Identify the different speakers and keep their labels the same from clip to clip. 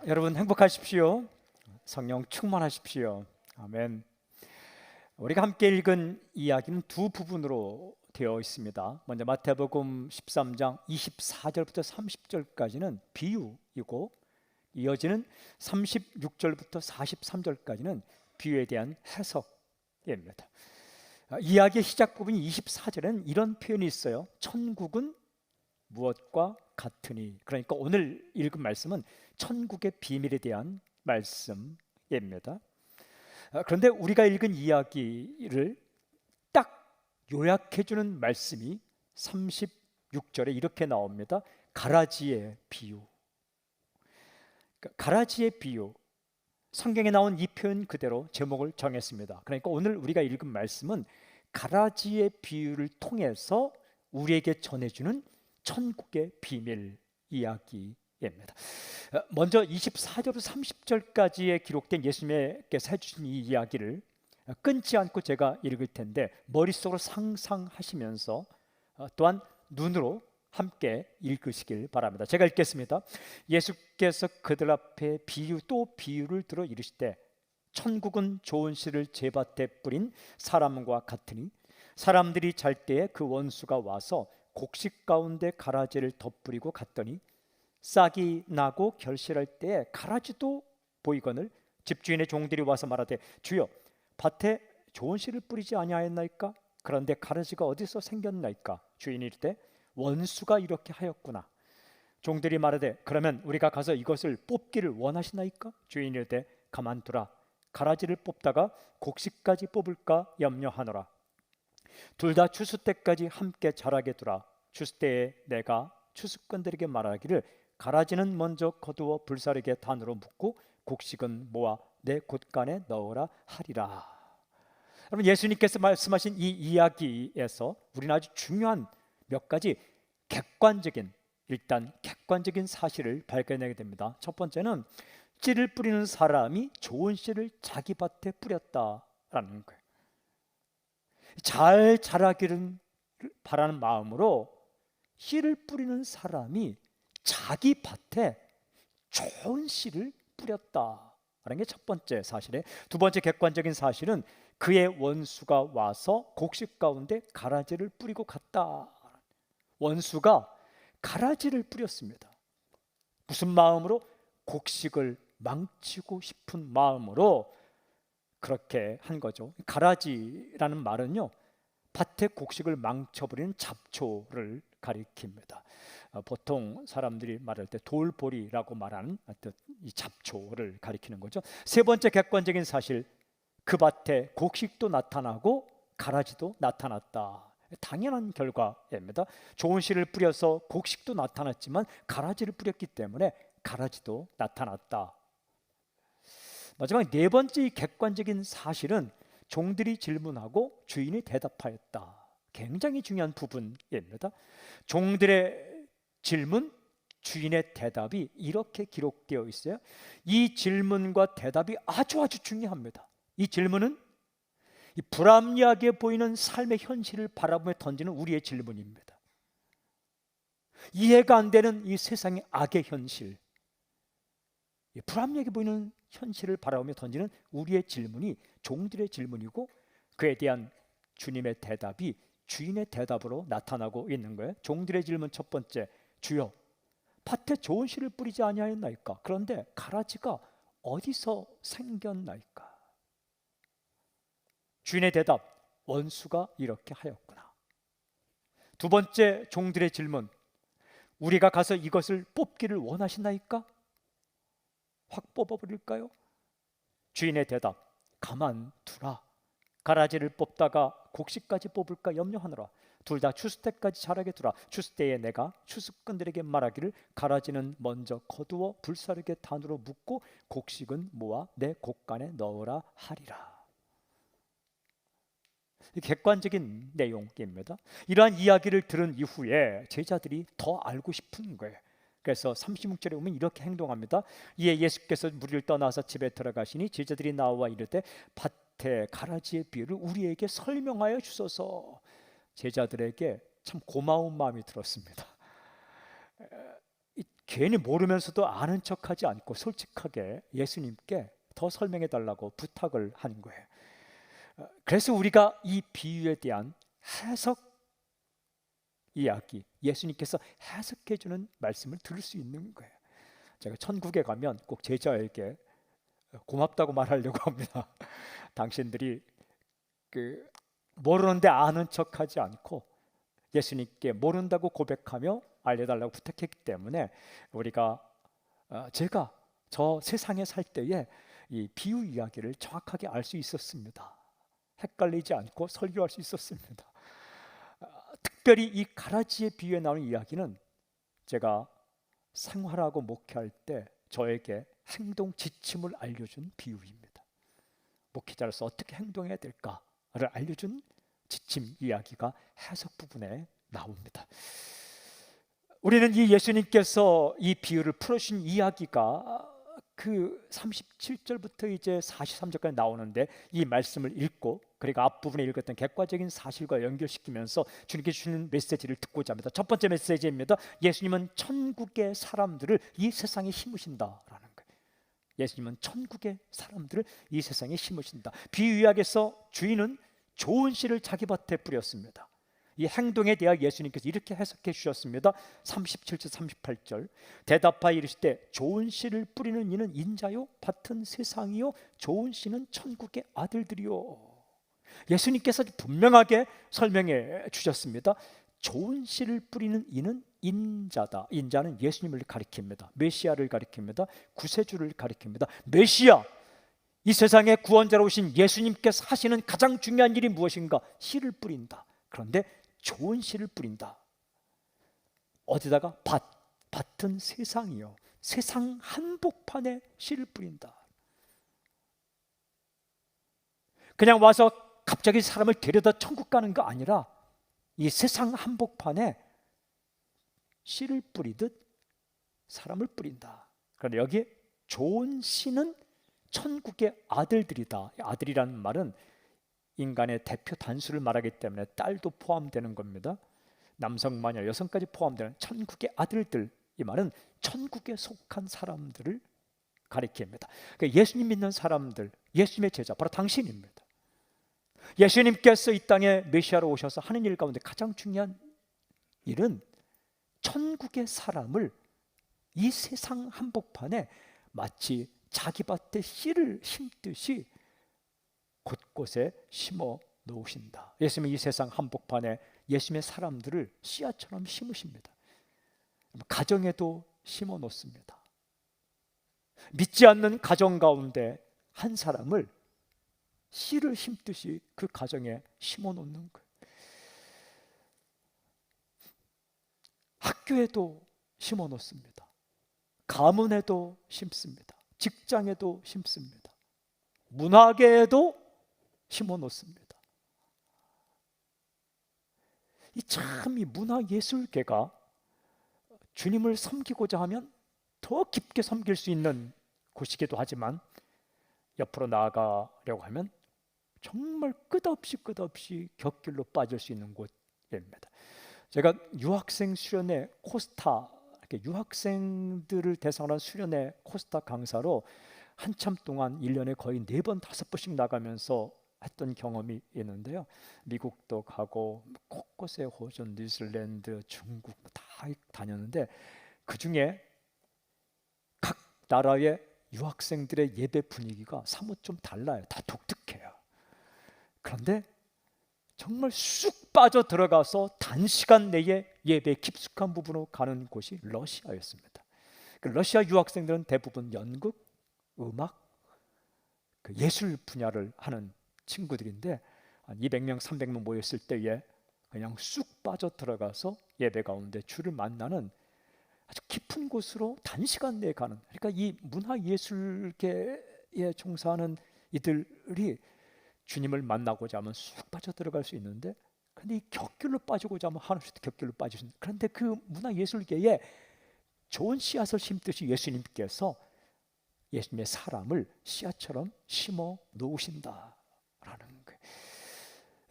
Speaker 1: 여러분 행복하십시오. 성령 충만하십시오. 아멘. 우리가 함께 읽은 이야기는 두 부분으로 되어 있습니다. 먼저 마태복음 13장 24절부터 30절까지는 비유이고, 이어지는 36절부터 43절까지는 비유에 대한 해석입니다. 이야기의 시작 부분 24절에는 이런 표현이 있어요. 천국은 무엇과 같으니. 그러니까 오늘 읽은 말씀은 천국의 비밀에 대한 말씀입니다. 그런데 우리가 읽은 이야기를 딱 요약해주는 말씀이 36절에 이렇게 나옵니다. 가라지의 비유. 가라지의 비유. 성경에 나온 이 표현 그대로 제목을 정했습니다. 그러니까 오늘 우리가 읽은 말씀은 가라지의 비유를 통해서 우리에게 전해주는 천국의 비밀 이야기입니다. 먼저 24절부터 30절까지에 기록된 예수님께서 해주신 이 이야기를 끊지 않고 제가 읽을 텐데 머릿속으로 상상하시면서 또한 눈으로 함께 읽으시길 바랍니다. 제가 읽겠습니다. 예수께서 그들 앞에 비유 또 비유를 들어 이르시되 천국은 좋은 씨를 제밭에 뿌린 사람과 같으니 사람들이 잘 때에 그 원수가 와서 곡식 가운데 가라지를 덧뿌리고 갔더니 싹이 나고 결실할 때에 가라지도 보이거늘 집주인의 종들이 와서 말하되 주여 밭에 좋은 씨를 뿌리지 아니하였나이까? 그런데 가라지가 어디서 생겼나이까? 주인이 이르되 원수가 이렇게 하였구나. 종들이 말하되 그러면 우리가 가서 이것을 뽑기를 원하시나이까? 주인이 이르되 가만두라. 가라지를 뽑다가 곡식까지 뽑을까 염려하노라. 둘 다 추수 때까지 함께 자라게 두라. 추수 때에 내가 추수꾼들에게 말하기를 가라지는 먼저 거두어 불사르게 단으로 묶고 곡식은 모아 내 곳간에 넣으라 하리라. 여러분, 예수님께서 말씀하신 이 이야기에서 우리는 아주 중요한 몇 가지 객관적인 사실을 발견하게 됩니다. 첫 번째는 씨를 뿌리는 사람이 좋은 씨를 자기 밭에 뿌렸다라는 거예요. 잘 자라기를 바라는 마음으로 씨를 뿌리는 사람이 자기 밭에 좋은 씨를 뿌렸다라는 게 첫 번째 사실이에요. 두 번째 객관적인 사실은 그의 원수가 와서 곡식 가운데 가라지를 뿌리고 갔다. 원수가 가라지를 뿌렸습니다. 무슨 마음으로? 곡식을 망치고 싶은 마음으로 그렇게 한 거죠. 가라지라는 말은요, 밭의 곡식을 망쳐버리는 잡초를 가리킵니다. 보통 사람들이 말할 때 돌보리라고 말하는 이 잡초를 가리키는 거죠. 세 번째 객관적인 사실, 그 밭에 곡식도 나타나고 가라지도 나타났다. 당연한 결과입니다. 좋은 씨를 뿌려서 곡식도 나타났지만 가라지를 뿌렸기 때문에 가라지도 나타났다. 마지막 네 번째 객관적인 사실은 종들이 질문하고 주인이 대답하였다. 굉장히 중요한 부분입니다. 종들의 질문, 주인의 대답이 이렇게 기록되어 있어요. 이 질문과 대답이 아주 중요합니다. 이 질문은 이 불합리하게 보이는 삶의 현실을 바라보며 던지는 우리의 질문입니다. 이해가 안 되는 이 세상의 악의 현실, 불합리하게 보이는 현실을 바라보며 던지는 우리의 질문이 종들의 질문이고, 그에 대한 주님의 대답이 주인의 대답으로 나타나고 있는 거예요. 종들의 질문 첫 번째, 주여 밭에 좋은 씨를 뿌리지 아니하였나이까? 그런데 가라지가 어디서 생겼나이까? 주인의 대답, 원수가 이렇게 하였구나. 두 번째 종들의 질문, 우리가 가서 이것을 뽑기를 원하시나이까? 확 뽑아버릴까요? 주인의 대답, 가만두라. 가라지를 뽑다가 곡식까지 뽑을까 염려하노라. 둘 다 추수 때까지 자라게 두라. 추수 때에 내가 추수꾼들에게 말하기를 가라지는 먼저 거두어 불사르게 단으로 묶고 곡식은 모아 내 곳간에 넣으라 하리라. 객관적인 내용입니다. 이러한 이야기를 들은 이후에 제자들이 더 알고 싶은 거예요. 그래서 36절에 보면 이렇게 행동합니다. 이에 예수께서 무리를 떠나서 집에 들어가시니 제자들이 나와 이르되 밭에 가라지의 비유를 우리에게 설명하여 주소서. 제자들에게 참 고마운 마음이 들었습니다. 괜히 모르면서도 아는 척하지 않고 솔직하게 예수님께 더 설명해 달라고 부탁을 한 거예요. 그래서 우리가 이 비유에 대한 해석 이야기, 예수님께서 해석해 주는 말씀을 들을 수 있는 거예요. 제가 천국에 가면 꼭 제자에게 고맙다고 말하려고 합니다. 당신들이 모르는데 아는 척하지 않고 예수님께 모른다고 고백하며 알려달라고 부탁했기 때문에 우리가 제가 저 세상에 살 때에 이 비유 이야기를 정확하게 알 수 있었습니다. 헷갈리지 않고 설교할 수 있었습니다. 특별히 이 가라지의 비유에 나오는 이야기는 제가 생활하고 목회할 때 저에게 행동 지침을 알려준 비유입니다. 목회자로서 어떻게 행동해야 될까를 알려준 지침 이야기가 해석 부분에 나옵니다. 우리는 이 예수님께서 이 비유를 풀어주신 이야기가 그 37절부터 이제 43절까지 나오는데 이 말씀을 읽고 그리고 앞부분에 읽었던 객관적인 사실과 연결시키면서 주님께 주시는 메시지를 듣고자 합니다. 첫 번째 메시지입니다. 예수님은 천국의 사람들을 이 세상에 심으신다라는 거예요. 예수님은 천국의 사람들을 이 세상에 심으신다. 비유 이야기에서 주인은 좋은 씨를 자기 밭에 뿌렸습니다. 이 행동에 대하여 예수님께서 이렇게 해석해 주셨습니다. 37절 38절 대답하여 이르시되 좋은 씨를 뿌리는 이는 인자요 밭은 세상이요 좋은 씨는 천국의 아들들이요. 예수님께서 분명하게 설명해 주셨습니다. 좋은 씨를 뿌리는 이는 인자다. 인자는 예수님을 가리킵니다. 메시아를 가리킵니다. 구세주를 가리킵니다. 메시아, 이 세상의 구원자로 오신 예수님께서 하시는 가장 중요한 일이 무엇인가? 씨를 뿌린다. 그런데 좋은 씨를 뿌린다. 어디다가? 밭은 세상이요 세상 한복판에 씨를 뿌린다. 그냥 와서 갑자기 사람을 데려다 천국 가는 거 아니라 이 세상 한복판에 씨를 뿌리듯 사람을 뿌린다. 그런데 여기에 좋은 씨는 천국의 아들들이다. 아들이라는 말은 인간의 대표 단수를 말하기 때문에 딸도 포함되는 겁니다. 남성, 마녀, 여성까지 포함되는 천국의 아들들, 이 말은 천국에 속한 사람들을 가리킵니다. 그러니까 예수님 믿는 사람들, 예수님의 제자, 바로 당신입니다. 예수님께서 이 땅에 메시아로 오셔서 하는 일 가운데 가장 중요한 일은 천국의 사람을 이 세상 한복판에 마치 자기 밭에 씨를 심듯이 곳곳에 심어 놓으신다. 예수님은 이 세상 한복판에 예수님의 사람들을 씨앗처럼 심으십니다. 가정에도 심어 놓습니다. 믿지 않는 가정 가운데 한 사람을 씨를 심듯이 그 가정에 심어 놓는 거예요. 학교에도 심어 놓습니다. 가문에도 심습니다. 직장에도 심습니다. 문화계에도 심어 놓습니다. 이 문화예술계가 주님을 섬기고자 하면 더 깊게 섬길 수 있는 곳이기도 하지만 옆으로 나아가려고 하면 정말 끝없이 곁길로 빠질 수 있는 곳입니다. 제가 유학생 수련회 코스타, 유학생들을 대상으로 한 수련회 코스타 강사로 한참 동안 1년에 거의 4번 5번씩 나가면서 했던 경험이 있는데요. 미국도 가고 곳곳에 호주, 뉴질랜드, 중국 다 다녔는데 그중에 각 나라의 유학생들의 예배 분위기가 사뭇 좀 달라요. 다 독특해요. 그런데 정말 쑥 빠져 들어가서 단시간 내에 예배 깊숙한 부분으로 가는 곳이 러시아였습니다. 러시아 유학생들은 대부분 연극, 음악, 예술 분야를 하는 친구들인데 한 200명, 300명 모였을 때에 그냥 쑥 빠져 들어가서 예배 가운데 주를 만나는 아주 깊은 곳으로 단시간 내에 가는, 그러니까 이 문화예술계에 종사하는 이들이 주님을 만나고자 하면 쑥 빠져 들어갈 수 있는데, 그런데 이 곁길로 빠지고자 하면 한없이 곁길로 빠질 수 있는, 그런데 그 문화예술계에 좋은 씨앗을 심듯이 예수님께서 예수님의 사람을 씨앗처럼 심어 놓으신다라는 거예요.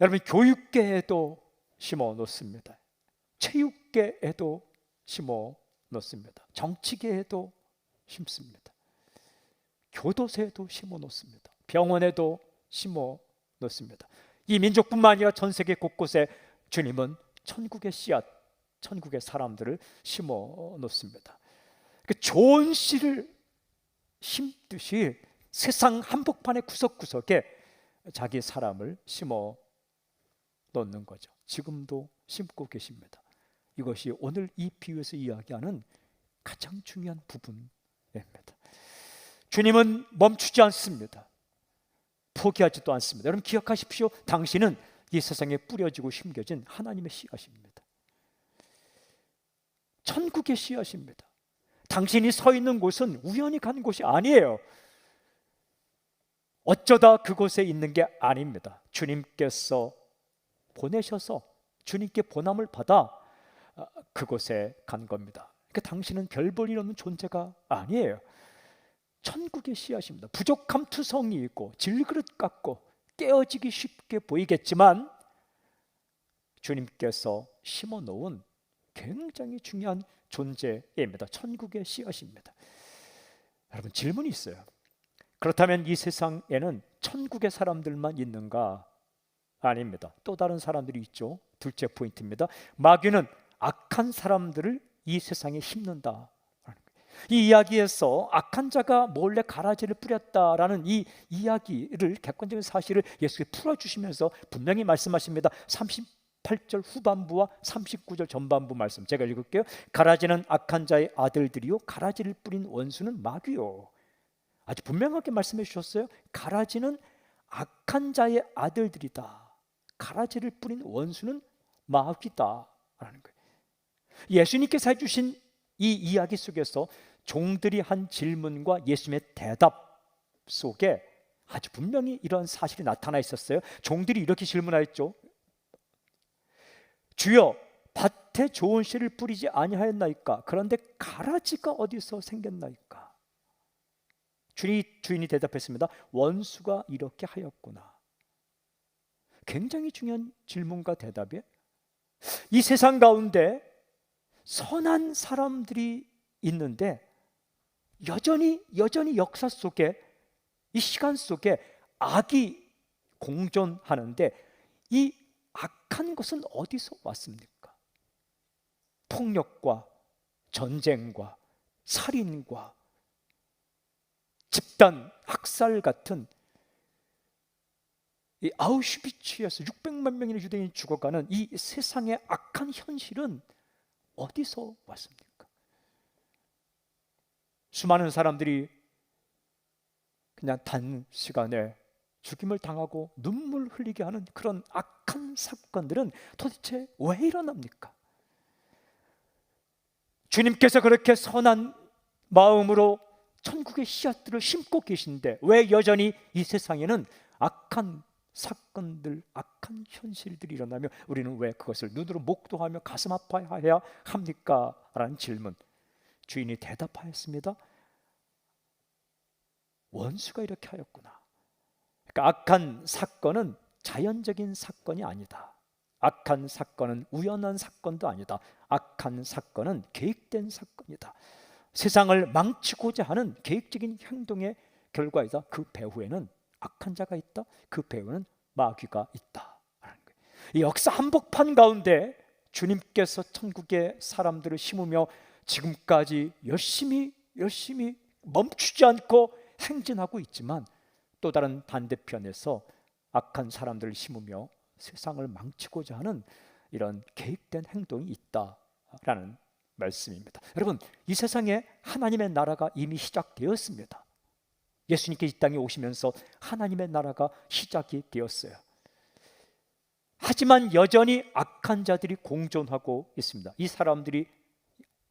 Speaker 1: 여러분, 교육계에도 심어 놓습니다. 체육계에도 심어 놓습니다. 정치계에도 심습니다. 교도소에도 심어 놓습니다. 병원에도 심어 놓습니다. 이 민족뿐만 아니라 전 세계 곳곳에 주님은 천국의 씨앗, 천국의 사람들을 심어 놓습니다. 그 좋은 씨를 심듯이 세상 한복판의 구석구석에 자기 사람을 심어 놓는 거죠. 지금도 심고 계십니다. 이것이 오늘 이 비유에서 이야기하는 가장 중요한 부분입니다. 주님은 멈추지 않습니다. 포기하지도 않습니다. 여러분 기억하십시오. 당신은 이 세상에 뿌려지고 심겨진 하나님의 씨앗입니다. 천국의 씨앗입니다. 당신이 서 있는 곳은 우연히 간 곳이 아니에요. 어쩌다 그곳에 있는 게 아닙니다. 주님께서 보내셔서 주님께 보냄을 받아 그곳에 간 겁니다. 그러니까 당신은 별 볼 일 없는 존재가 아니에요. 천국의 씨앗입니다. 부족함 투성이 있고 질그릇 같고 깨어지기 쉽게 보이겠지만 주님께서 심어 놓은 굉장히 중요한 존재입니다. 천국의 씨앗입니다. 여러분 질문이 있어요. 그렇다면 이 세상에는 천국의 사람들만 있는가? 아닙니다. 또 다른 사람들이 있죠. 둘째 포인트입니다. 마귀는 악한 사람들을 이 세상에 심는다. 이 이야기에서 악한 자가 몰래 가라지를 뿌렸다라는 이 이야기를 객관적인 사실을 예수께서 풀어주시면서 분명히 말씀하십니다. 38절 후반부와 39절 전반부 말씀 제가 읽을게요. 가라지는 악한 자의 아들들이요 가라지를 뿌린 원수는 마귀요. 아주 분명하게 말씀해 주셨어요. 가라지는 악한 자의 아들들이다. 가라지를 뿌린 원수는 마귀다 라는 거예요. 예수님께서 해주신 이 이야기 속에서 종들이 한 질문과 예수님의 대답 속에 아주 분명히 이런 사실이 나타나 있었어요. 종들이 이렇게 질문하였죠. 주여 밭에 좋은 씨를 뿌리지 아니하였나이까? 그런데 가라지가 어디서 생겼나이까? 주인이 대답했습니다. 원수가 이렇게 하였구나. 굉장히 중요한 질문과 대답이에요. 이 세상 가운데 선한 사람들이 있는데 여전히 역사 속에 이 시간 속에 악이 공존하는데 이 악한 것은 어디서 왔습니까? 폭력과 전쟁과 살인과 집단 학살 같은 이 아우슈비츠에서 600만 명의 유대인이 죽어가는 이 세상의 악한 현실은 어디서 왔습니까? 수많은 사람들이 그냥 단시간에 죽임을 당하고 눈물 흘리게 하는 그런 악한 사건들은 도대체 왜 일어납니까? 주님께서 그렇게 선한 마음으로 천국의 씨앗들을 심고 계신데 왜 여전히 이 세상에는 악한 사건들, 악한 현실들이 일어나며 우리는 왜 그것을 눈으로 목도하며 가슴 아파해야 합니까? 라는 질문. 주인이 대답하였습니다. 원수가 이렇게 하였구나. 그러니까 악한 사건은 자연적인 사건이 아니다. 악한 사건은 우연한 사건도 아니다. 악한 사건은 계획된 사건이다. 세상을 망치고자 하는 계획적인 행동의 결과이다. 그 배후에는 악한 자가 있다. 그 배후에는 마귀가 있다. 이 역사 한복판 가운데 주님께서 천국의 사람들을 심으며 지금까지 열심히 멈추지 않고 행진하고 있지만 또 다른 반대편에서 악한 사람들을 심으며 세상을 망치고자 하는 이런 계획된 행동이 있다라는 말씀입니다. 여러분, 이 세상에 하나님의 나라가 이미 시작되었습니다. 예수님께 이 땅에 오시면서 하나님의 나라가 시작이 되었어요. 하지만 여전히 악한 자들이 공존하고 있습니다. 이 사람들이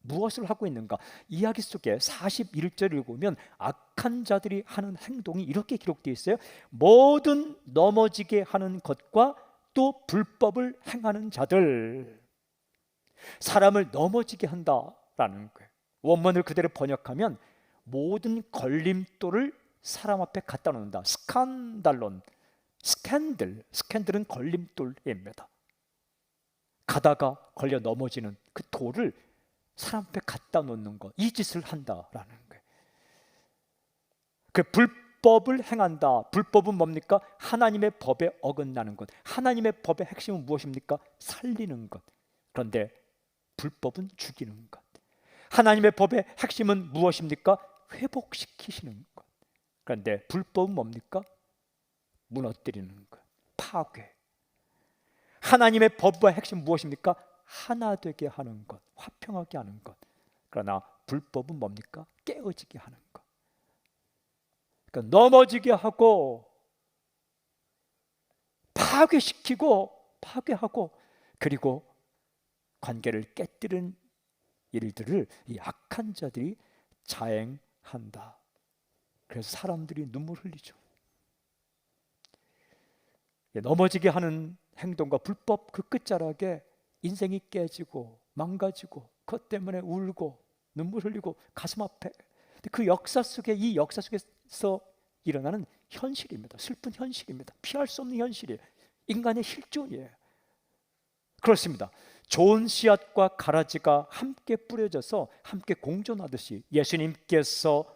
Speaker 1: 무엇을 하고 있는가? 이야기 속에 41절을 읽으면 악한 자들이 하는 행동이 이렇게 기록되어 있어요. 모든 넘어지게 하는 것과 또 불법을 행하는 자들, 사람을 넘어지게 한다라는 거예요. 원문을 그대로 번역하면 모든 걸림돌을 사람 앞에 갖다 놓는다. 스칸달론, 스캔들은 걸림돌입니다. 가다가 걸려 넘어지는 그 돌을 사람 앞에 갖다 놓는 것, 이 짓을 한다라는 거예요. 그 불법을 행한다. 불법은 뭡니까? 하나님의 법에 어긋나는 것. 하나님의 법의 핵심은 무엇입니까? 살리는 것. 그런데 불법은 죽이는 것. 하나님의 법의 핵심은 무엇입니까? 회복시키시는 것. 그런데 불법은 뭡니까? 무너뜨리는 것, 파괴. 하나님의 법의 핵심은 무엇입니까? 하나 되게 하는 것, 화평하게 하는 것. 그러나 불법은 뭡니까? 깨어지게 하는 것. 그러니까 넘어지게 하고 파괴하고 그리고 관계를 깨뜨리는 일들을 이 악한 자들이 자행한다. 그래서 사람들이 눈물 흘리죠. 넘어지게 하는 행동과 불법 그 끝자락에 인생이 깨지고 망가지고 그것 때문에 울고 눈물 흘리고 가슴 아파. 그 역사 속에, 이 역사 속에서 일어나는 현실입니다. 슬픈 현실입니다. 피할 수 없는 현실이에요. 인간의 실존이에요. 그렇습니다. 좋은 씨앗과 가라지가 함께 뿌려져서 함께 공존하듯이 예수님께서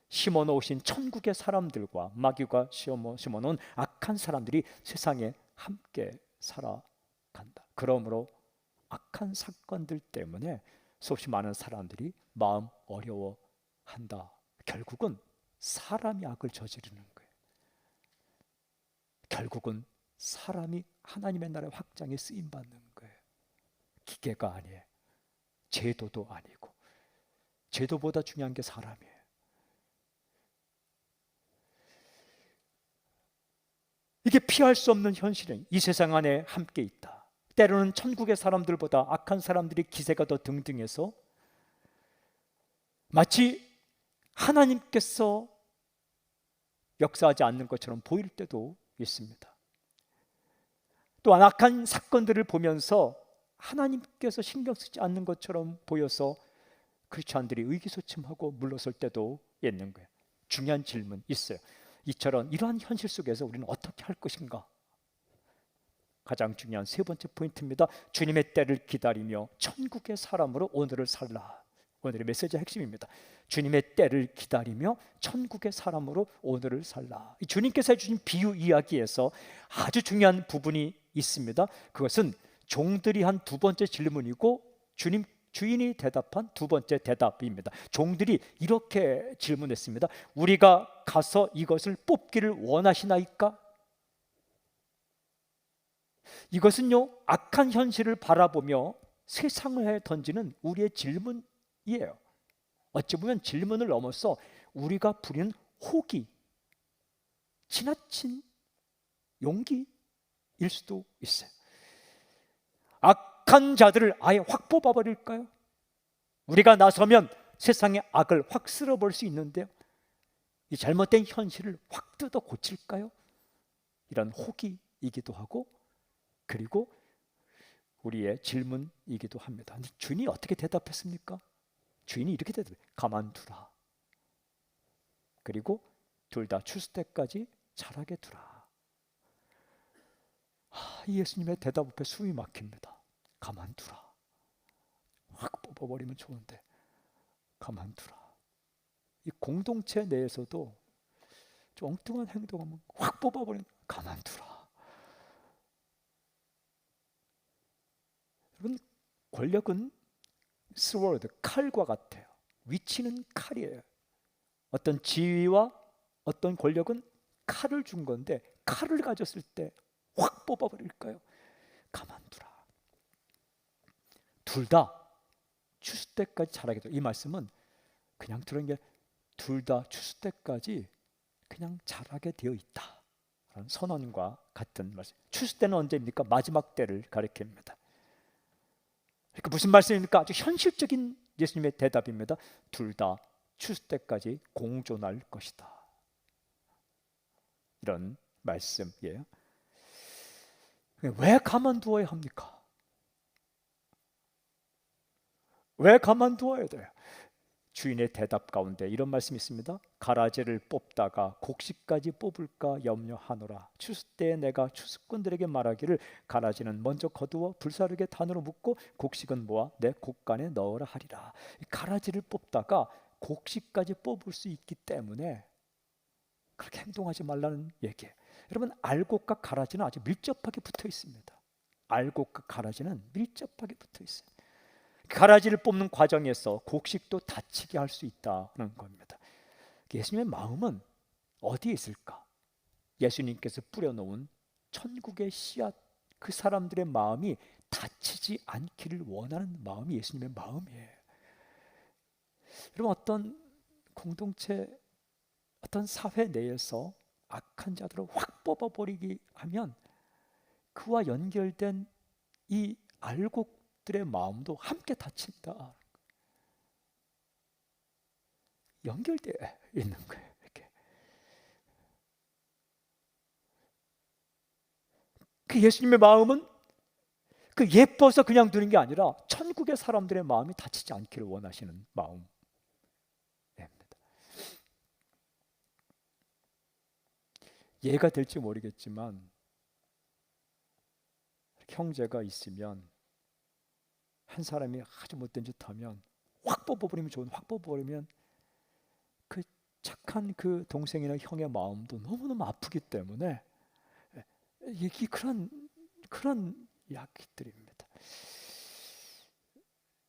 Speaker 1: 심어놓으신 천국의 사람들과 마귀가 심어놓은 악한 사람들이 세상에 함께 살아간다. 그러므로 악한 사건들 때문에 수없이 많은 사람들이 마음 어려워한다. 결국은 사람이 악을 저지르는 거예요. 결국은 사람이 하나님의 나라의 확장에 쓰임받는 거예요. 기계가 아니에요. 제도도 아니고. 제도보다 중요한 게 사람이에요. 이게 피할 수 없는 현실은 이 세상 안에 함께 있다. 때로는 천국의 사람들보다 악한 사람들이 기세가 더 등등해서 마치 하나님께서 역사하지 않는 것처럼 보일 때도 있습니다. 또한 악한 사건들을 보면서 하나님께서 신경 쓰지 않는 것처럼 보여서 크리스찬들이 의기소침하고 물러설 때도 있는 거예요. 중요한 질문 있어요. 이러한 현실 속에서 우리는 어떻게 할 것인가? 가장 중요한 세 번째 포인트입니다. 주님의 때를 기다리며 천국의 사람으로 오늘을 살라. 오늘의 메시지의 핵심입니다. 주님의 때를 기다리며 천국의 사람으로 오늘을 살라. 주님께서 해주신 비유 이야기에서 아주 중요한 부분이 있습니다. 그것은 종들이 한 두 번째 질문이고 주인이 대답한 두 번째 대답입니다. 종들이 이렇게 질문했습니다. 우리가 가서 이것을 뽑기를 원하시나이까? 이것은요, 악한 현실을 바라보며 세상을 던지는 우리의 질문이에요. 어찌 보면 질문을 넘어서 우리가 부리는 호기, 지나친 용기일 수도 있어요. 악한 자들을 아예 확 뽑아버릴까요? 우리가 나서면 세상의 악을 확 쓸어볼 수 있는데요, 이 잘못된 현실을 확 뜯어 고칠까요? 이런 호기이기도 하고, 그리고 우리의 질문이기도 합니다. 근데 주인이 어떻게 대답했습니까? 주인이 이렇게 대답해요. 가만두라. 그리고 둘 다 추수 때까지 자라게 두라. 예수님의 대답 앞에 숨이 막힙니다. 가만두라. 확 뽑아버리면 좋은데 가만두라. 이 공동체 내에서도 좀 엉뚱한 행동하면 확 뽑아버리면 가만두라. 여러분, 권력은 스워드, 칼과 같아요. 위치는 칼이에요. 어떤 지위와 어떤 권력은 칼을 준 건데 칼을 가졌을 때 확 뽑아버릴까요? 가만두라. 둘 다 추수 때까지 자라게 돼. 이 말씀은 그냥 들은 게 둘 다 추수 때까지 그냥 자라게 되어 있다. 라는 선언과 같은 말씀. 추수 때는 언제입니까? 마지막 때를 가리킵니다. 그러니까 무슨 말씀입니까? 아주 현실적인 예수님의 대답입니다. 둘 다 추수 때까지 공존할 것이다. 이런 말씀이에요. 왜 가만두어야 합니까? 왜 가만두어야 돼요? 주인의 대답 가운데 이런 말씀이 있습니다. 가라지를 뽑다가 곡식까지 뽑을까 염려하노라. 추수 때에 내가 추수꾼들에게 말하기를 가라지는 먼저 거두어 불사르게 단으로 묶고 곡식은 모아 내 곡간에 넣으라 하리라. 가라지를 뽑다가 곡식까지 뽑을 수 있기 때문에 그렇게 행동하지 말라는 얘기예요. 여러분, 알곡과 가라지는 아주 밀접하게 붙어 있습니다. 알곡과 가라지는 밀접하게 붙어 있어요. 가라지를 뽑는 과정에서 곡식도 다치게 할 수 있다는 겁니다. 예수님의 마음은 어디에 있을까? 예수님께서 뿌려놓은 천국의 씨앗, 그 사람들의 마음이 다치지 않기를 원하는 마음이 예수님의 마음이에요. 여러분, 어떤 공동체, 어떤 사회 내에서 악한 자들을 확 뽑아버리기 하면 그와 연결된 이 알곡들의 마음도 함께 다친다. 연결되어 있는 거예요. 이렇게. 그 예수님의 마음은 그 예뻐서 그냥 두는 게 아니라 천국의 사람들의 마음이 다치지 않기를 원하시는 마음입니다. 예가 될지 모르겠지만 형제가 있으면 한 사람이 아주 못된 짓 하면 확 뽑아버리면 좋은, 확 뽑아버리면 그 착한 그 동생이나 형의 마음도 너무너무 아프기 때문에 이게 그런 이야기들입니다.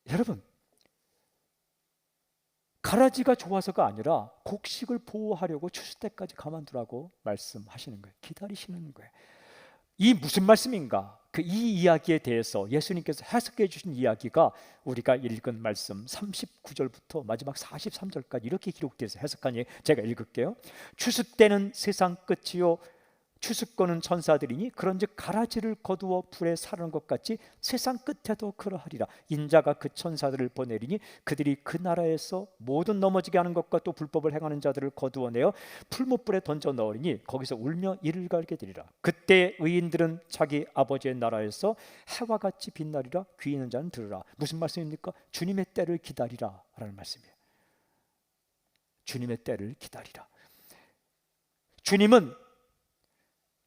Speaker 1: 여러분, 가라지가 좋아서가 아니라 곡식을 보호하려고 추수 때까지 가만두라고 말씀하시는 거예요. 기다리시는 거예요. 이 무슨 말씀인가? 이 이야기에 대해서 예수님께서 해석해 주신 이야기가 우리가 읽은 말씀 39절부터 마지막 43절까지 이렇게 기록돼서 해석하니 제가 읽을게요. 추수 때는 세상 끝이요 추수꾼은 천사들이니 그런즉 가라지를 거두어 불에 사르는 것 같이 세상 끝에도 그러하리라. 인자가 그 천사들을 보내리니 그들이 그 나라에서 모든 넘어지게 하는 것과 또 불법을 행하는 자들을 거두어내어 풀무불에 던져 넣으리니 거기서 울며 이를 갈게 되리라. 그때 의인들은 자기 아버지의 나라에서 해와 같이 빛나리라. 귀 있는 자는 들으라. 무슨 말씀입니까? 주님의 때를 기다리라 라는 말씀이에요. 주님의 때를 기다리라. 주님은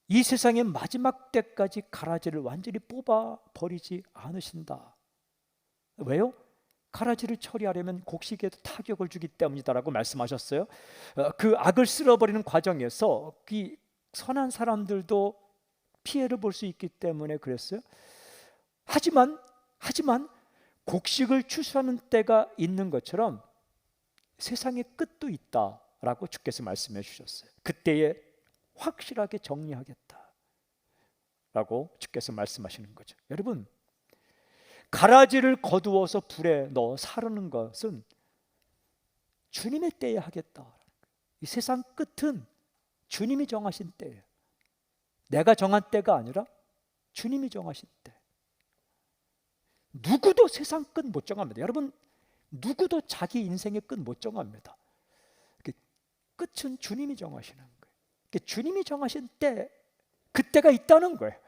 Speaker 1: 이 세상의 마지막 때까지 가라지를 완전히 뽑아버리지 않으신다. 왜요? 가라지를 처리하려면 곡식에도 타격을 주기 때문이다라고 말씀하셨어요. 그 악을 쓸어버리는 과정에서 그 선한 사람들도 피해를 볼 수 있기 때문에 그랬어요. 하지만 곡식을 추수하는 때가 있는 것처럼 세상의 끝도 있다라고 주께서 말씀해 주셨어요. 그때에 확실하게 정리하겠다라고 주께서 말씀하시는 거죠. 여러분, 가라지를 거두어서 불에 넣어 사르는 것은 주님의 때에 하겠다. 이 세상 끝은 주님이 정하신 때예요. 내가 정한 때가 아니라 주님이 정하신 때. 누구도 세상 끝 못 정합니다. 여러분, 누구도 자기 인생의 끝 못 정합니다. 끝은 주님이 정하시는 거예요. 주님이 정하신 때, 그때가 있다는 거예요.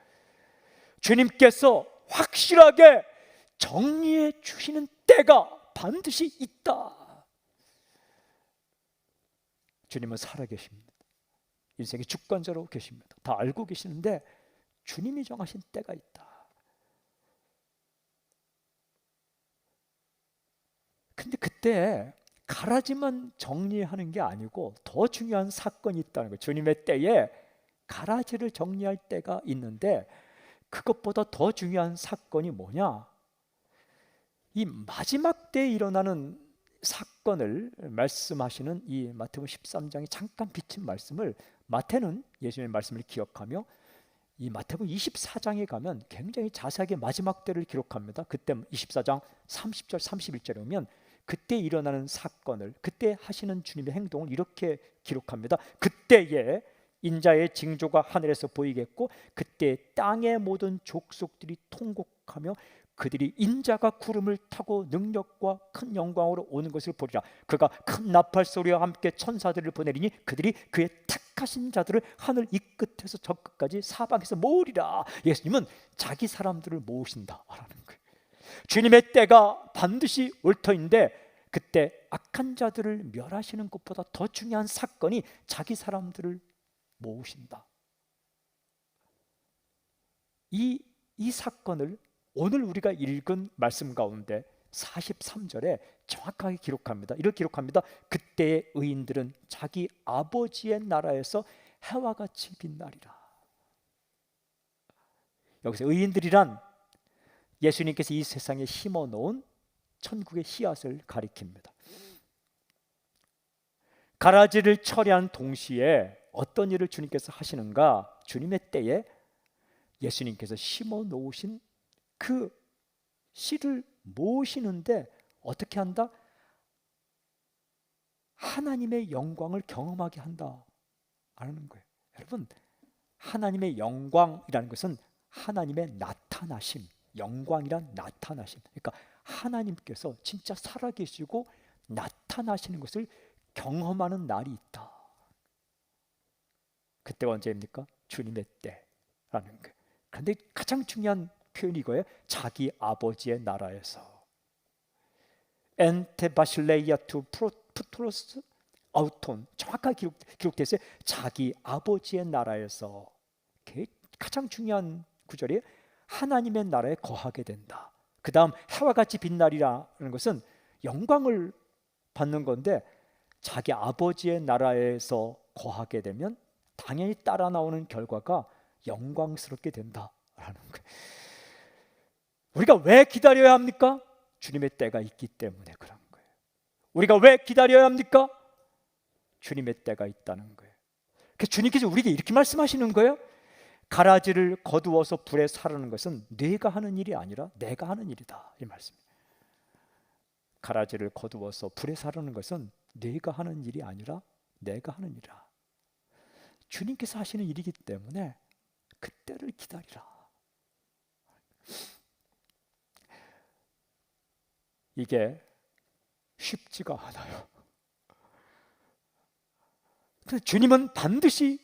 Speaker 1: 주님께서 확실하게 정리해 주시는 때가 반드시 있다. 주님은 살아계십니다. 인생의 주권자로 계십니다. 다 알고 계시는데 주님이 정하신 때가 있다. 근데 그때 가라지만 정리하는 게 아니고 더 중요한 사건이 있다는 거예요. 주님의 때에 가라지를 정리할 때가 있는데 그것보다 더 중요한 사건이 뭐냐? 이 마지막 때에 일어나는 사건을 말씀하시는 이 마태복음 13장에 잠깐 비친 말씀을 마태는 예수님의 말씀을 기억하며 이 마태복음 24장에 가면 굉장히 자세하게 마지막 때를 기록합니다. 그때 24장 30절 31절에 오면 그때 일어나는 사건을, 그때 하시는 주님의 행동을 이렇게 기록합니다. 그때에 인자의 징조가 하늘에서 보이겠고 그때 땅의 모든 족속들이 통곡하며 그들이 인자가 구름을 타고 능력과 큰 영광으로 오는 것을 보리라. 그가 큰 나팔 소리와 함께 천사들을 보내리니 그들이 그의 택하신 자들을 하늘 이 끝에서 저 끝까지 사방에서 모으리라. 예수님은 자기 사람들을 모으신다라는 거예요. 주님의 때가 반드시 올 터인데 그때 악한 자들을 멸하시는 것보다 더 중요한 사건이 자기 사람들을 모으신다. 이 사건을 오늘 우리가 읽은 말씀 가운데 43절에 정확하게 기록합니다. 이렇게 기록합니다. 그때의 의인들은 자기 아버지의 나라에서 해와 같이 빛나리라. 여기서 의인들이란 예수님께서 이 세상에 심어놓은 천국의 씨앗을 가리킵니다. 가라지를 처리한 동시에 어떤 일을 주님께서 하시는가? 주님의 때에 예수님께서 심어 놓으신 그 씨를 모으시는데 어떻게 한다? 하나님의 영광을 경험하게 한다 라는 거예요. 여러분, 하나님의 영광이라는 것은 하나님의 나타나심, 영광이란 나타나심. 그러니까 하나님께서 진짜 살아계시고 나타나시는 것을 경험하는 날이 있다. 그때가 언제입니까? 주님의 때라는 거예요. 그런데 가장 중요한 표현이 이거예요. 자기 아버지의 나라에서. 엔테 바실레이아 투 푸토로스 아우톤, 정확하게 기록됐어요. 자기 아버지의 나라에서. 가장 중요한 구절이에요. 하나님의 나라에 거하게 된다. 그 다음 해와 같이 빛나리라는 것은 영광을 받는 건데, 자기 아버지의 나라에서 거하게 되면 당연히 따라 나오는 결과가 영광스럽게 된다라는 거예요. 우리가 왜 기다려야 합니까? 주님의 때가 있기 때문에 그런 거예요. 우리가 왜 기다려야 합니까? 주님의 때가 있다는 거예요. 그래서 주님께서 우리에게 이렇게 말씀하시는 거예요. 가라지를 거두어서 불에 사르는 것은 네가 하는 일이 아니라 내가 하는 일이다, 이 말씀이에요. 가라지를 거두어서 불에 사르는 것은 네가 하는 일이 아니라 내가 하는 일이라. 주님께서 하시는 일이기 때문에 그때를 기다리라. 이게 쉽지가 않아요. 그래서 주님은 반드시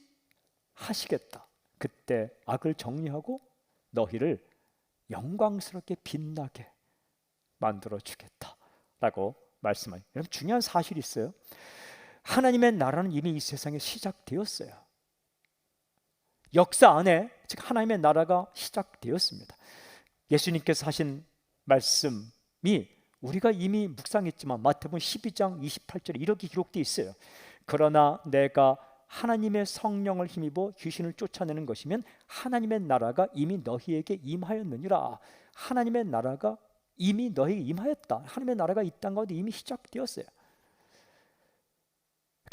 Speaker 1: 하시겠다. 그때 악을 정리하고 너희를 영광스럽게 빛나게 만들어 주겠다라고 말씀하니, 여러분 중요한 사실이 있어요. 하나님의 나라는 이미 이 세상에 시작되었어요. 역사 안에 즉 하나님의 나라가 시작되었습니다. 예수님께서 하신 말씀이 우리가 이미 묵상했지만 마태복음 12장 28절에 이렇게 기록되어 있어요. 그러나 내가 하나님의 성령을 힘입어 귀신을 쫓아내는 것이면 하나님의 나라가 이미 너희에게 임하였느니라. 하나님의 나라가 이미 너희에게 임하였다. 하나님의 나라가 이 땅 가운데 이미 시작되었어요.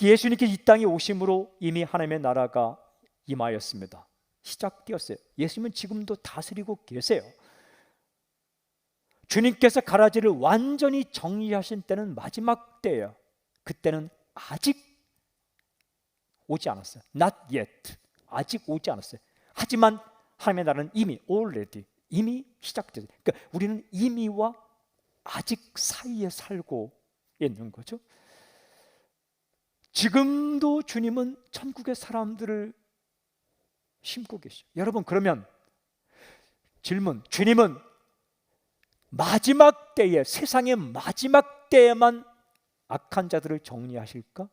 Speaker 1: 예수님께서 이 땅에 오심으로 이미 하나님의 나라가 임하였습니다. 시작되었어요. 예수님은 지금도 다스리고 계세요. 주님께서 가라지를 완전히 정리하신 때는 마지막 때예요. 그때는 아직 오지 않았어요. Not yet. 아직 오지 않았어요. 하지만 하나님의 나라는 이미 already, 이미 시작됐어요. 그러니까 우리는 이미와 아직 사이에 살고 있는 거죠. 지금도 주님은 천국의 사람들을 심고 계시죠. 여러분, 그러면 질문, 주님은 마지막 때에, 세상의 마지막 때에만 악한 자들을 정리하실까?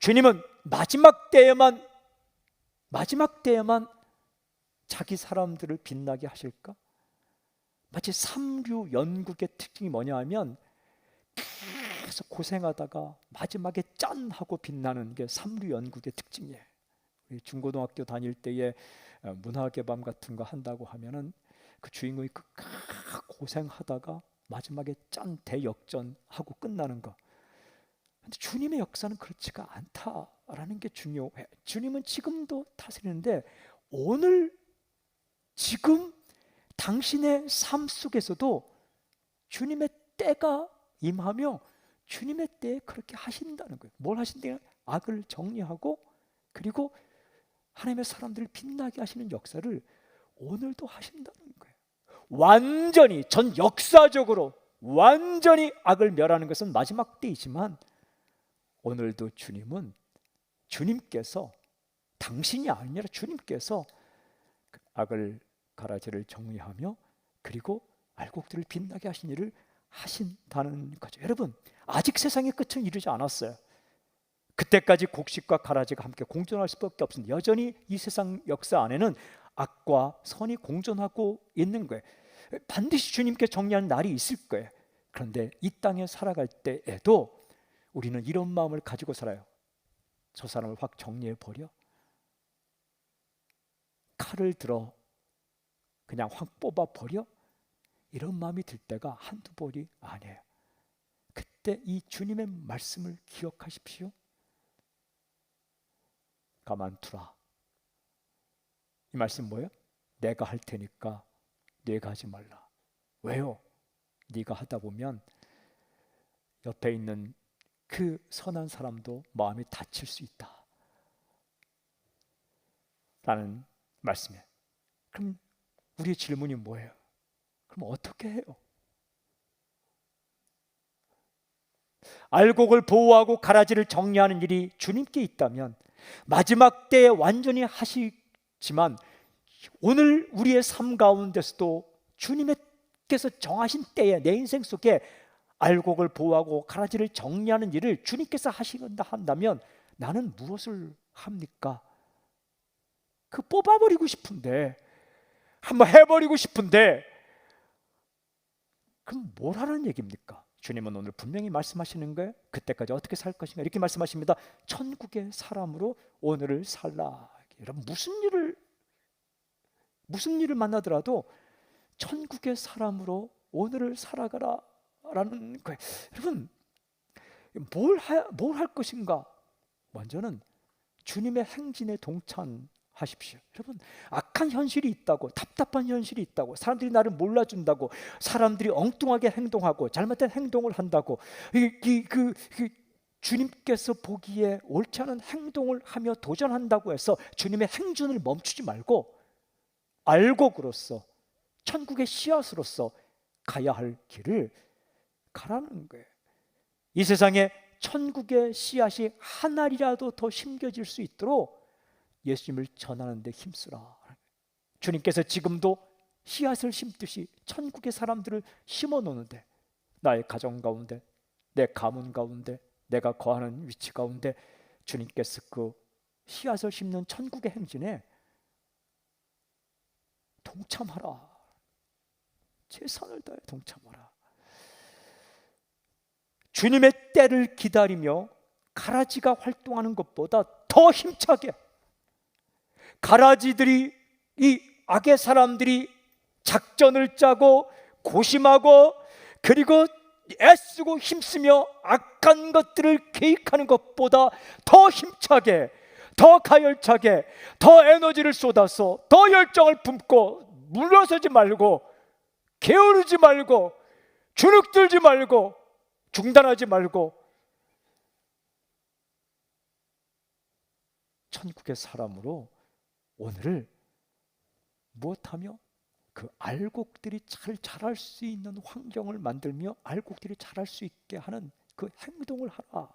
Speaker 1: 주님은 마지막 때에만 자기 사람들을 빛나게 하실까? 마치 삼류 연극의 특징이 뭐냐 하면 계속 고생하다가 마지막에 짠 하고 빛나는 게 삼류 연극의 특징이에요. 우리 중고등학교 다닐 때에 문학의 밤 같은 거 한다고 하면은 그 주인공이 고생하다가 마지막에 짠 대역전하고 끝나는 거. 근데 주님의 역사는 그렇지가 않다라는 게 중요해. 주님은 지금도 다스리는데 오늘 지금 당신의 삶 속에서도 주님의 때가 임하며 주님의 때에 그렇게 하신다는 거예요. 뭘 하신대요? 악을 정리하고 그리고 하나님의 사람들을 빛나게 하시는 역사를 오늘도 하신다는 거예요. 완전히 전 역사적으로 완전히 악을 멸하는 것은 마지막 때이지만 오늘도 주님께서 당신이 아니라 주님께서 악을 가라지를 정리하며 그리고 알곡들을 빛나게 하신 일을 하신다는 거죠. 여러분, 아직 세상의 끝은 이르지 않았어요. 그때까지 곡식과 가라지가 함께 공존할 수밖에 없습니다. 여전히 이 세상 역사 안에는 악과 선이 공존하고 있는 거예요. 반드시 주님께 정리하는 날이 있을 거예요. 그런데 이 땅에 살아갈 때에도 우리는 이런 마음을 가지고 살아요. 저 사람을 확 정리해 버려, 칼을 들어 그냥 확 뽑아 버려, 이런 마음이 들 때가 한두 번이 아니에요. 그때 이 주님의 말씀을 기억하십시오. 가만두라. 이 말씀 뭐예요? 내가 할 테니까 네가 하지 말라. 왜요? 네가 하다 보면 옆에 있는 그 선한 사람도 마음이 다칠 수 있다 라는 말씀이에요. 그럼 우리의 질문이 뭐예요? 그럼 어떻게 해요? 알곡을 보호하고 가라지를 정리하는 일이 주님께 있다면 마지막 때에 완전히 하시지만 오늘 우리의 삶 가운데서도 주님께서 정하신 때에 내 인생 속에 알곡을 보호하고 가라지를 정리하는 일을 주님께서 하신다 한다면 나는 무엇을 합니까? 그 뽑아버리고 싶은데, 한번 해버리고 싶은데, 그럼 뭘 하라는 얘기입니까? 주님은 오늘 분명히 말씀하시는 거예요. 그때까지 어떻게 살 것인가 이렇게 말씀하십니다. 천국의 사람으로 오늘을 살라. 여러분, 무슨 일을 만나더라도 천국의 사람으로 오늘을 살아가라 라는 거예요. 여러분, 뭘 할 것인가? 먼저는 주님의 행진에 동참하십시오. 여러분, 악한 현실이 있다고, 답답한 현실이 있다고, 사람들이 나를 몰라준다고, 사람들이 엉뚱하게 행동하고 잘못된 행동을 한다고, 주님께서 보기에 옳지 않은 행동을 하며 도전한다고 해서 주님의 행진을 멈추지 말고 알곡으로서, 천국의 씨앗으로서 가야 할 길을 가라는 거예요. 이 세상에 천국의 씨앗이 한 알이라도 더 심겨질 수 있도록 예수님을 전하는 데 힘쓰라. 주님께서 지금도 씨앗을 심듯이 천국의 사람들을 심어 놓는데, 나의 가정 가운데, 내 가문 가운데, 내가 거하는 위치 가운데 주님께서 그 씨앗을 심는 천국의 행진에 동참하라. 최선을 다해 동참하라. 주님의 때를 기다리며 가라지가 활동하는 것보다 더 힘차게 가라지들이, 이 악의 사람들이 작전을 짜고 고심하고 그리고 애쓰고 힘쓰며 악한 것들을 계획하는 것보다 더 힘차게, 더 가열차게, 더 에너지를 쏟아서 더 열정을 품고 물러서지 말고, 게으르지 말고, 주눅들지 말고, 중단하지 말고 천국의 사람으로 오늘을 무엇하며? 그 알곡들이 잘 자랄 수 있는 환경을 만들며 알곡들이 자랄 수 있게 하는 그 행동을 하라.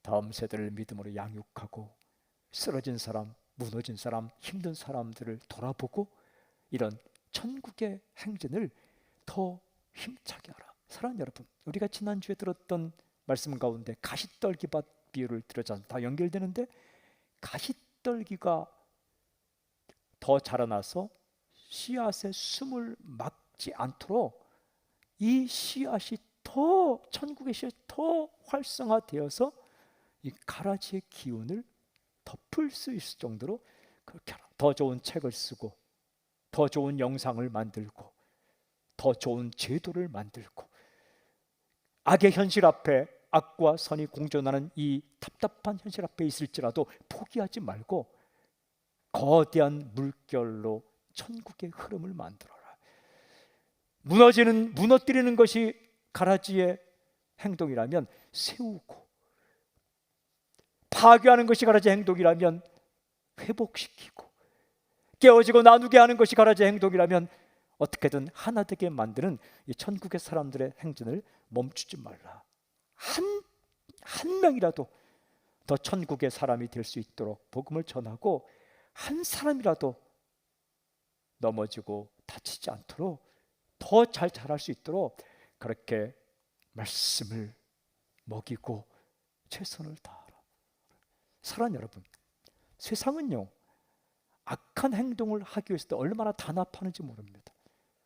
Speaker 1: 다음 세대를 믿음으로 양육하고 쓰러진 사람, 무너진 사람, 힘든 사람들을 돌아보고 이런 천국의 행진을 더 힘차게 하라. 사랑하는 여러분, 우리가 지난주에 들었던 말씀 가운데 가시떨기밭 비유를 들었잖아요. 다 연결되는데, 가시떨기가 더 자라나서 씨앗의 숨을 막지 않도록 이 씨앗이 더, 천국의 씨앗이 더 활성화되어서 이 가라지의 기운을 덮을 수 있을 정도로 그렇게 하라. 더 좋은 책을 쓰고, 더 좋은 영상을 만들고, 더 좋은 제도를 만들고, 악의 현실 앞에, 악과 선이 공존하는 이 답답한 현실 앞에 있을지라도 포기하지 말고 거대한 물결로 천국의 흐름을 만들어라. 무너뜨리는 것이 가라지의 행동이라면 세우고, 파괴하는 것이 가라지의 행동이라면 회복시키고, 깨어지고 나누게 하는 것이 가라지의 행동이라면 어떻게든 하나 되게 만드는 이 천국의 사람들의 행진을 멈추지 말라. 한 명이라도 더 천국의 사람이 될 수 있도록 복음을 전하고, 한 사람이라도 넘어지고 다치지 않도록 더 잘 자랄 수 있도록 그렇게 말씀을 먹이고 최선을 다하라. 사랑하는 여러분, 세상은요 악한 행동을 하기 위해서 얼마나 단합하는지 모릅니다.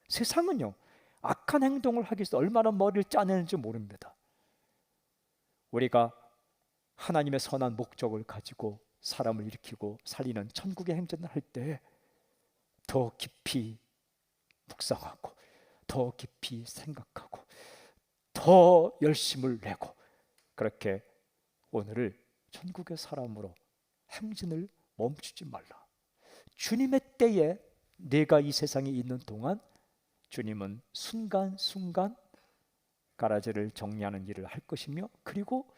Speaker 1: 세상은요 악한 행동을 하기 위해서 얼마나 머리를 짜내는지 모릅니다. 우리가 하나님의 선한 목적을 가지고 사람을 일으키고 살리는 천국의 행전을 할 때 더 깊이 묵상하고 더 깊이 생각하고 더 열심을 내고 그렇게 오늘을 천국의 사람으로 행진을 멈추지 말라. 주님의 때에 내가 이 세상에 있는 동안 주님은 순간순간 가라지를 정리하는 일을 할 것이며 그리고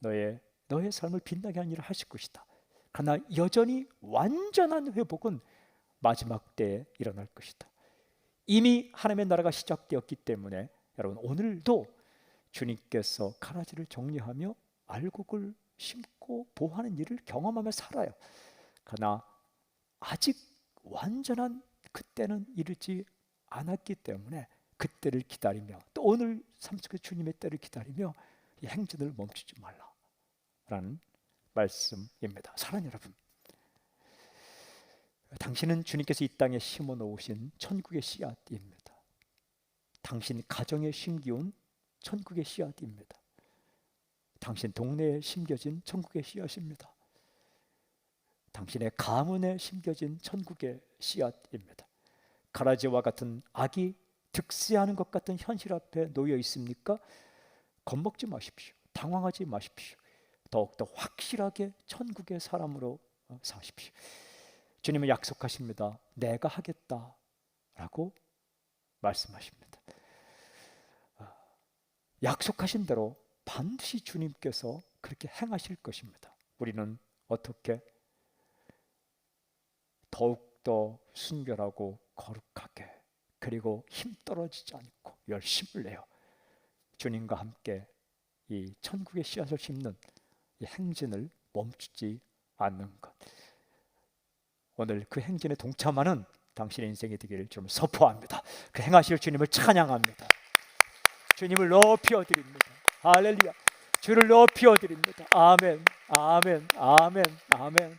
Speaker 1: 너의 삶을 빛나게 하는 일을 하실 것이다. 그러나 여전히 완전한 회복은 마지막 때에 일어날 것이다. 이미 하나님의 나라가 시작되었기 때문에 여러분 오늘도 주님께서 가라지를 정리하며 알곡을 심고 보호하는 일을 경험하며 살아요. 그러나 아직 완전한 그때는 이르지 않았기 때문에 그때를 기다리며 또 오늘 삶 속에 주님의 때를 기다리며 이 행진을 멈추지 말라라는 말씀입니다. 사랑하는 여러분, 당신은 주님께서 이 땅에 심어 놓으신 천국의 씨앗입니다. 당신 가정에 심기운 천국의 씨앗입니다. 당신 동네에 심겨진 천국의 씨앗입니다. 당신의 가문에 심겨진 천국의 씨앗입니다. 가라지와 같은 악이 득세하는 것 같은 현실 앞에 놓여 있습니까? 겁먹지 마십시오. 당황하지 마십시오. 더욱더 확실하게 천국의 사람으로 사십시오. 주님은 약속하십니다. 내가 하겠다라고 말씀하십니다. 약속하신 대로 반드시 주님께서 그렇게 행하실 것입니다. 우리는 어떻게 더욱더 순결하고 거룩하게 그리고 힘 떨어지지 않고 열심을 내어 주님과 함께 이 천국의 씨앗을 심는 이 행진을 멈추지 않는 것. 오늘 그 행진에 동참하는 당신의 인생이 되기를 좀 선포합니다. 그 행하실 주님을 찬양합니다. 주님을 높여 드립니다. 할렐루야. 주를 높여 드립니다. 아멘, 아멘, 아멘, 아멘.